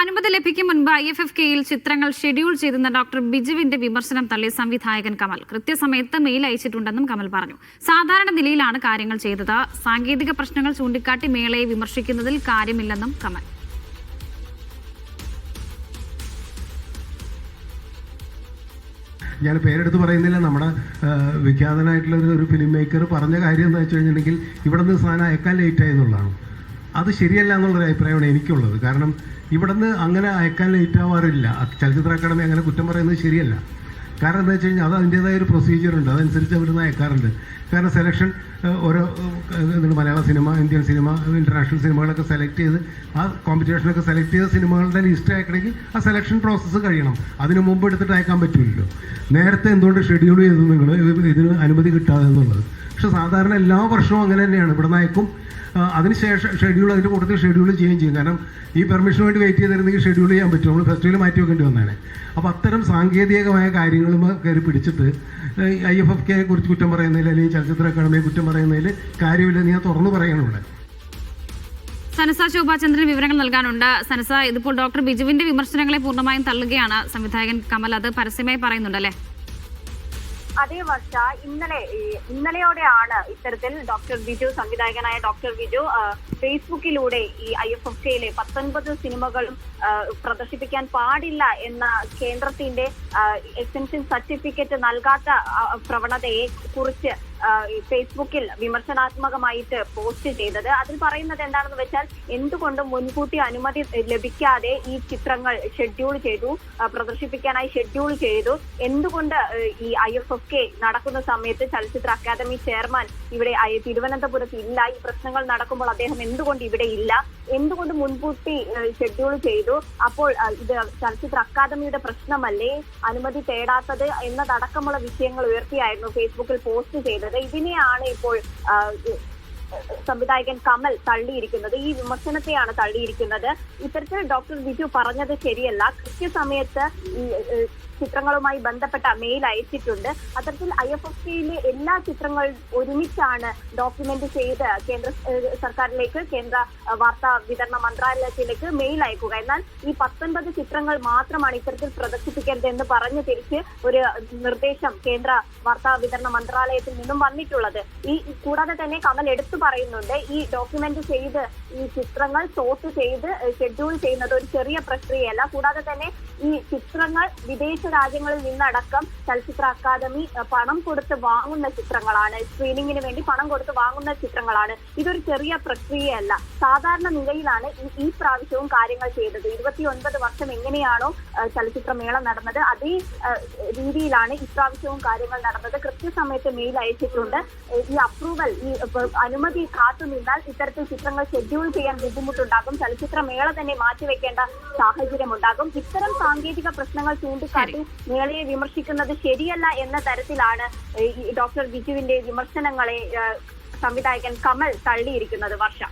അനുമതി ലഭിക്കും മുൻപ് IFFK-യിൽ ചിത്രങ്ങൾ ഷെഡ്യൂൾ ചെയ്തെന്ന ഡോക്ടർ ബിജുവിന്റെ വിമർശനം തള്ളി സംവിധായകൻ കമൽ. കൃത്യസമയത്ത് മെയിൽ അയച്ചിട്ടുണ്ടെന്നും കമൽ പറഞ്ഞു. സാധാരണ നിലയിലാണ് കാര്യങ്ങൾ ചെയ്തത്. സാങ്കേതിക പ്രശ്നങ്ങൾ ചൂണ്ടിക്കാട്ടി മേളയെ വിമർശിക്കുന്നതിൽ കാര്യമില്ലെന്നും കമൽ. ഞാൻ പേരെടുത്ത് പറയുന്നില്ല. നമ്മുടെ വിഖ്യാതനായിട്ടുള്ള ഒരു ഫിലിം മേക്കർ പറഞ്ഞ കാര്യം എന്താ വെച്ച് കഴിഞ്ഞിട്ടുണ്ടെങ്കിൽ ഇവിടെ നിന്ന് സാധനം അയക്കാൻ ലേറ്റായി എന്നുള്ളതാണ്. അത് ശരിയല്ല എന്നുള്ളൊരു അഭിപ്രായമാണ് എനിക്കുള്ളത്. കാരണം ഇവിടുന്ന് അങ്ങനെ അയക്കാൻ ലേറ്റ് ആവാറില്ല. ചലച്ചിത്ര അക്കാദമി അങ്ങനെ കുറ്റം പറയുന്നത് ശരിയല്ല. കാരണം എന്താ വെച്ച് കഴിഞ്ഞാൽ അത് അതിൻ്റേതായ ഒരു പ്രൊസീജിയറുണ്ട്, അതനുസരിച്ച് അവിടുന്ന് അയക്കാറുണ്ട്. കാരണം സെലക്ഷൻ ഓരോ മലയാള സിനിമ, ഇന്ത്യൻ സിനിമ, ഇൻ്റർനാഷണൽ സിനിമകളൊക്കെ സെലക്ട് ചെയ്ത് ആ കോമ്പറ്റീഷനൊക്കെ സെലക്ട് ചെയ്ത സിനിമകളുടെ ലിസ്റ്റ് അയക്കണമെങ്കിൽ ആ സെലക്ഷൻ പ്രോസസ്സ് കഴിയണം. അതിന് മുമ്പ് എടുത്തിട്ട് അയക്കാൻ പറ്റില്ലല്ലോ. നേരത്തെ എന്തുകൊണ്ട് ഷെഡ്യൂൾ ചെയ്തു നിങ്ങൾ ഇതിന് അനുമതി കിട്ടാതെ എന്നുള്ളത്? പക്ഷെ സാധാരണ എല്ലാ വർഷവും അങ്ങനെ തന്നെയാണ്. ഇവിടെ നിന്ന് അയക്കും, അതിനുശേഷം ഷെഡ്യൂൾ അതിൻ്റെ കൂട്ടത്തിൽ ഷെഡ്യൂൾ ചെയ്യുകയും ചെയ്യും. കാരണം ഈ പെർമിഷന് വേണ്ടി വെയിറ്റ് ചെയ്തിരുന്നെങ്കിൽ ഷെഡ്യൂൾ ചെയ്യാൻ പറ്റും, നമ്മൾ ഫെസ്റ്റിവൽ മാറ്റി വെക്കേണ്ടി വന്നേനെ. അപ്പോൾ അത്തരം സാങ്കേതികമായ കാര്യങ്ങളും കയറി പിടിച്ചിട്ട് IFFK-യെ കുറിച്ച് കുറ്റം പറയുന്നതിൽ അല്ലെങ്കിൽ ചലച്ചിത്ര അക്കാദമിയെ കുറ്റം പറയുന്നതിൽ കാര്യമില്ല. ഞാൻ തുറന്നു പറയണം. ഇവിടെ സനസ ശോഭാചന്ദ്രൻ വിവരങ്ങൾ നൽകാനുണ്ട്. സനസ, ഇതിപ്പോൾ ഡോക്ടർ ബിജുവിന്റെ വിമർശനങ്ങളെ പൂർണ്ണമായും തള്ളുകയാണ് സംവിധായകൻ കമൽ. അത് പരസ്യമായി പറയുന്നുണ്ടല്ലേ? അതേ വർഷ ഇന്നലെയോടെയാണ് ഇത്തരത്തിൽ ഡോക്ടർ ബിജു, സംവിധായകനായ ഡോക്ടർ ബിജു ഫേസ്ബുക്കിലൂടെ ഈ IFFK-യിലെ 19 സിനിമകളും പ്രദർശിപ്പിക്കാൻ പാടില്ല എന്ന കേന്ദ്രത്തിന്റെ എക്സ്റ്റൻഷൻ സർട്ടിഫിക്കറ്റ് നൽകാത്ത പ്രവണതയെ കുറിച്ച് ഫേസ്ബുക്കിൽ വിമർശനാത്മകമായിട്ട് പോസ്റ്റ് ചെയ്തത്. അതിൽ പറയുന്നത് എന്താണെന്ന് വെച്ചാൽ, എന്തുകൊണ്ട് മുൻകൂട്ടി അനുമതി ലഭിക്കാതെ ഈ ചിത്രങ്ങൾ ഷെഡ്യൂൾ ചെയ്തു, പ്രദർശിപ്പിക്കാനായി ഷെഡ്യൂൾ ചെയ്തു, എന്തുകൊണ്ട് ഈ IFFK നടക്കുന്ന സമയത്ത് ചലച്ചിത്ര അക്കാദമി ചെയർമാൻ ഇവിടെ തിരുവനന്തപുരത്ത് ഇല്ല, ഈ പ്രശ്നങ്ങൾ നടക്കുമ്പോൾ അദ്ദേഹം എന്തുകൊണ്ട് ഇവിടെ ഇല്ല, എന്തുകൊണ്ട് മുൻകൂട്ടി ഷെഡ്യൂൾ ചെയ്തു, അപ്പോൾ ഇത് ചലച്ചിത്ര അക്കാദമിയുടെ പ്രശ്നമല്ലേ അനുമതി തേടാത്തത് എന്നതടക്കമുള്ള വിഷയങ്ങൾ ഉയർത്തിയായിരുന്നു ഫേസ്ബുക്കിൽ പോസ്റ്റ് ചെയ്തത്. ഇതിനെയാണ് ഇപ്പോൾ സംവിധായകൻ കമൽ തള്ളിയിരിക്കുന്നത്. ഈ വിമർശനത്തെയാണ് തള്ളിയിരിക്കുന്നത്. ഇത്തരത്തിൽ ഡോക്ടർ ബിജു പറഞ്ഞത് ശരിയല്ല. കൃത്യസമയത്ത് ഈ ചിത്രങ്ങളുമായി ബന്ധപ്പെട്ട മെയിൽ അയച്ചിട്ടുണ്ട്. അത്തരത്തിൽ IFFK-യിലെ എല്ലാ ചിത്രങ്ങളും ഒരുമിച്ചാണ് ഡോക്യുമെന്റ് ചെയ്ത് കേന്ദ്ര സർക്കാരിലേക്ക്, കേന്ദ്ര വാർത്താ വിതരണ മന്ത്രാലയത്തിലേക്ക് മെയിൽ അയക്കുക. എന്നാൽ ഈ 19 ചിത്രങ്ങൾ മാത്രമാണ് ഇത്തരത്തിൽ പ്രദർശിപ്പിക്കരുത് എന്ന് പറഞ്ഞ് തിരിച്ച് ഒരു നിർദ്ദേശം കേന്ദ്ര വാർത്താ വിതരണ മന്ത്രാലയത്തിൽ നിന്നും വന്നിട്ടുള്ളത്. കൂടാതെ തന്നെ കമൽ എടുത്തു പറയുന്നുണ്ട്, ഈ ഡോക്യുമെന്റ് ചെയ്ത് ഈ ചിത്രങ്ങൾ സോർട്ട് ചെയ്ത് ഷെഡ്യൂൾ ചെയ്യുന്നത് ഒരു ചെറിയ പ്രക്രിയയല്ല. കൂടാതെ തന്നെ ഈ ചിത്രങ്ങൾ വിദേശ രാജ്യങ്ങളിൽ നിന്നടക്കം ചലച്ചിത്ര അക്കാദമി പണം കൊടുത്ത് വാങ്ങുന്ന ചിത്രങ്ങളാണ്, സ്ക്രീനിങ്ങിന് വേണ്ടി പണം കൊടുത്ത് വാങ്ങുന്ന ചിത്രങ്ങളാണ്. ഇതൊരു ചെറിയ പ്രക്രിയയല്ല. സാധാരണ നിലയിലാണ് ഈ പ്രാവശ്യവും കാര്യങ്ങൾ ചെയ്തത്. 29 വർഷം എങ്ങനെയാണോ ചലച്ചിത്രമേള നടന്നത്, അതേ രീതിയിലാണ് ഇപ്രാവശ്യവും കാര്യങ്ങൾ നടന്നത്. കൃത്യസമയത്ത് മെയിൽ അയച്ചിട്ടുണ്ട്. ഈ അപ്രൂവൽ, ഈ അനുമതി കാത്തു നിന്നാൽ ഇത്തരത്തിൽ ചിത്രങ്ങൾ ഷെഡ്യൂൾ ചെയ്യാൻ ബുദ്ധിമുട്ടുണ്ടാകും, ചലച്ചിത്രമേള തന്നെ മാറ്റിവെക്കേണ്ട സാഹചര്യം ഉണ്ടാകും. ഇത്തരം സാങ്കേതിക പ്രശ്നങ്ങൾ ചൂണ്ടിക്കാട്ടി മേളയെ വിമർശിക്കുന്നത് ശരിയല്ല എന്ന തരത്തിലാണ് ഡോക്ടർ ബിജുവിന്റെ വിമർശനങ്ങളെ സംവിധായകൻ കമൽ തള്ളിയിരിക്കുന്നത്. വർഷ